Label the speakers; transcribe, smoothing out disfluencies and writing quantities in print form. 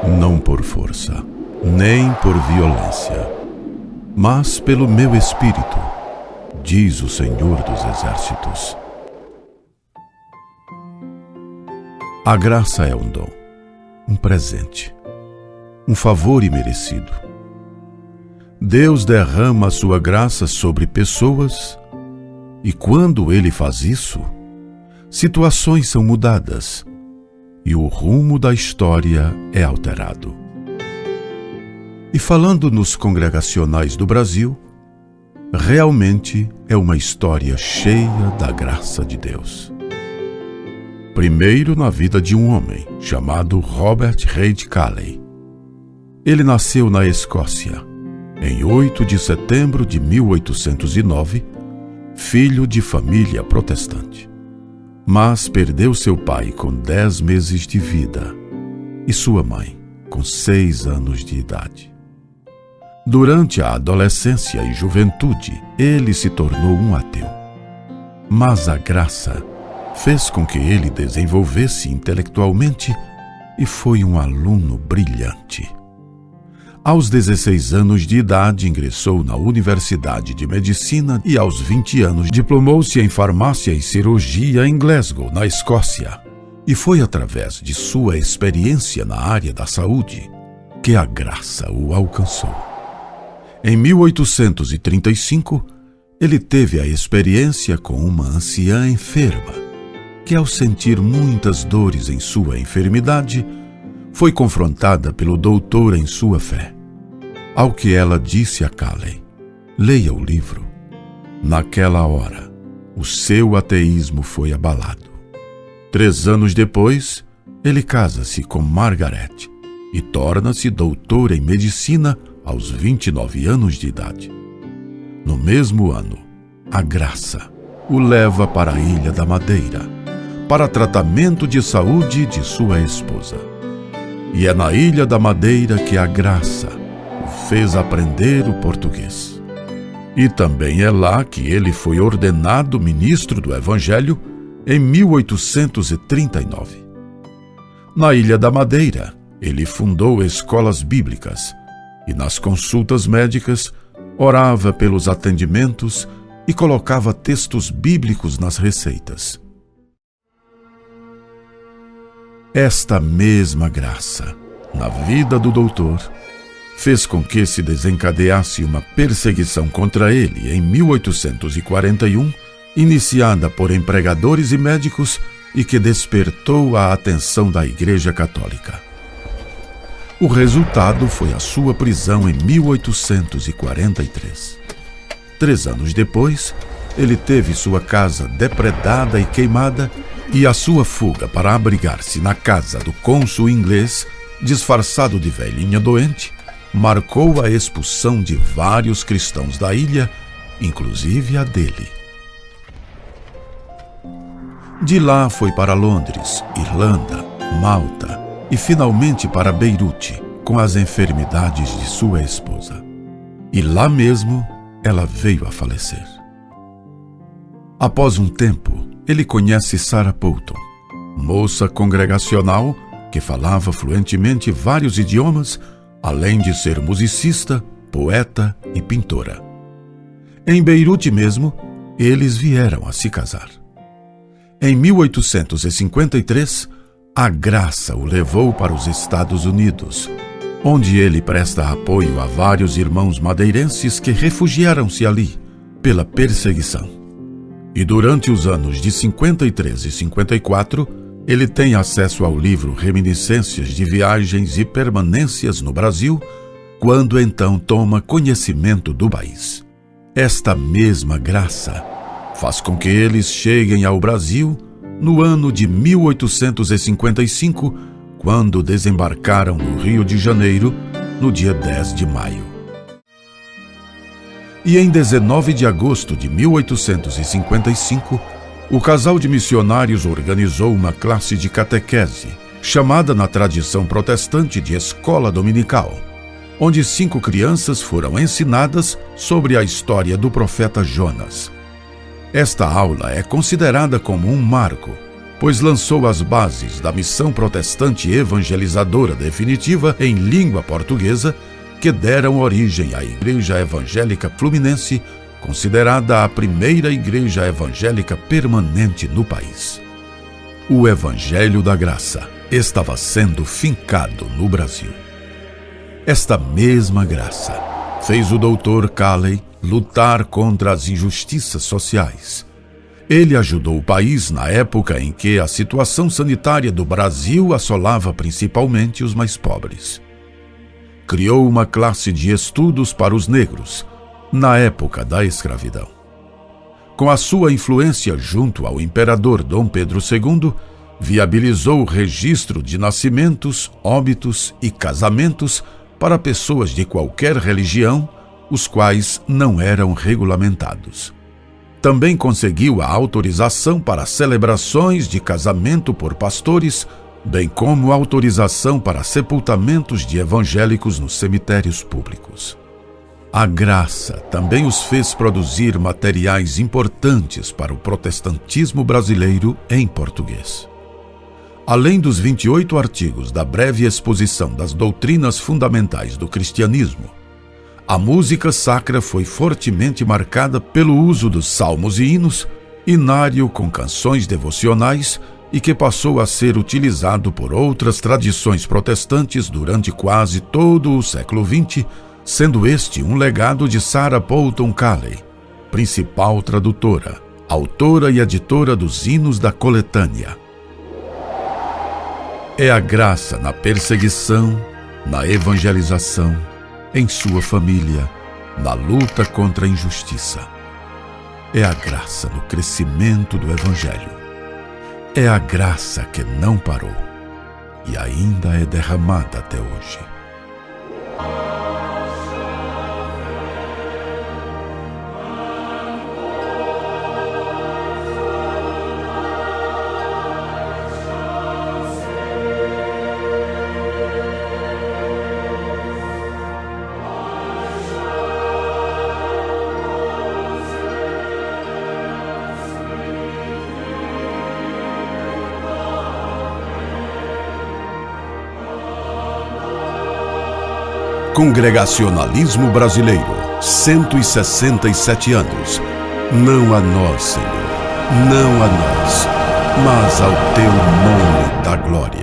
Speaker 1: não por força, nem por violência, mas pelo meu Espírito, diz o Senhor dos Exércitos. A graça é um dom, um presente, um favor imerecido. Deus derrama a sua graça sobre pessoas e quando Ele faz isso, situações são mudadas e o rumo da história é alterado. E falando nos congregacionais do Brasil, realmente é uma história cheia da graça de Deus. Primeiro na vida de um homem chamado Robert Reid Calley. Ele nasceu na Escócia, em 8 de setembro de 1809, filho de família protestante. Mas perdeu seu pai com 10 meses de vida e sua mãe com 6 anos de idade. Durante a adolescência e juventude, ele se tornou um ateu. Mas a graça fez com que ele desenvolvesse intelectualmente e foi um aluno brilhante. Aos 16 anos de idade, ingressou na Universidade de Medicina e aos 20 anos diplomou-se em farmácia e cirurgia em Glasgow, na Escócia. E foi através de sua experiência na área da saúde que a graça o alcançou. Em 1835, ele teve a experiência com uma anciã enferma, que ao sentir muitas dores em sua enfermidade, foi confrontada pelo doutor em sua fé. Ao que ela disse a Calley: leia o livro. Naquela hora, o seu ateísmo foi abalado. 3 anos depois, ele casa-se com Margaret e torna-se doutor em medicina aos 29 anos de idade. No mesmo ano, a graça o leva para a Ilha da Madeira, para tratamento de saúde de sua esposa. E é na Ilha da Madeira que a graça o fez aprender o português. E também é lá que ele foi ordenado ministro do Evangelho em 1839. Na Ilha da Madeira, ele fundou escolas bíblicas e nas consultas médicas orava pelos atendimentos e colocava textos bíblicos nas receitas. Esta mesma graça, na vida do doutor, fez com que se desencadeasse uma perseguição contra ele em 1841, iniciada por empregadores e médicos e que despertou a atenção da Igreja Católica. O resultado foi a sua prisão em 1843. 3 anos depois, ele teve sua casa depredada e queimada e a sua fuga para abrigar-se na casa do cônsul inglês, disfarçado de velhinha doente, marcou a expulsão de vários cristãos da ilha, inclusive a dele. De lá foi para Londres, Irlanda, Malta e finalmente para Beirute, com as enfermidades de sua esposa. E lá mesmo ela veio a falecer. Após um tempo, ele conhece Sarah Poulton, moça congregacional que falava fluentemente vários idiomas, além de ser musicista, poeta e pintora. Em Beirute mesmo, eles vieram a se casar. Em 1853, a graça o levou para os Estados Unidos, onde ele presta apoio a vários irmãos madeirenses que refugiaram-se ali pela perseguição. E durante os anos de 53 e 54, ele tem acesso ao livro Reminiscências de Viagens e Permanências no Brasil, quando então toma conhecimento do país. Esta mesma graça faz com que eles cheguem ao Brasil no ano de 1855, quando desembarcaram no Rio de Janeiro, no dia 10 de maio. E em 19 de agosto de 1855, o casal de missionários organizou uma classe de catequese, chamada na tradição protestante de escola dominical, onde 5 crianças foram ensinadas sobre a história do profeta Jonas. Esta aula é considerada como um marco, pois lançou as bases da missão protestante evangelizadora definitiva em língua portuguesa, que deram origem à Igreja Evangélica Fluminense, considerada a primeira igreja evangélica permanente no país. O Evangelho da Graça estava sendo fincado no Brasil. Esta mesma graça fez o Dr. Calley lutar contra as injustiças sociais. Ele ajudou o país na época em que a situação sanitária do Brasil assolava principalmente os mais pobres. Criou uma classe de estudos para os negros, na época da escravidão. Com a sua influência junto ao imperador Dom Pedro II, viabilizou o registro de nascimentos, óbitos e casamentos para pessoas de qualquer religião, os quais não eram regulamentados. Também conseguiu a autorização para celebrações de casamento por pastores, bem como autorização para sepultamentos de evangélicos nos cemitérios públicos. A graça também os fez produzir materiais importantes para o protestantismo brasileiro em português. Além dos 28 artigos da breve exposição das doutrinas fundamentais do cristianismo, a música sacra foi fortemente marcada pelo uso dos salmos e hinos, inário com canções devocionais e que passou a ser utilizado por outras tradições protestantes durante quase todo o século XX, sendo este um legado de Sarah Poulton Calley, principal tradutora, autora e editora dos hinos da coletânea. É a graça na perseguição, na evangelização, em sua família, na luta contra a injustiça. É a graça no crescimento do Evangelho. É a graça que não parou e ainda é derramada até hoje. Congregacionalismo Brasileiro, 167 anos. Não a nós, Senhor, não a nós, mas ao teu nome da glória.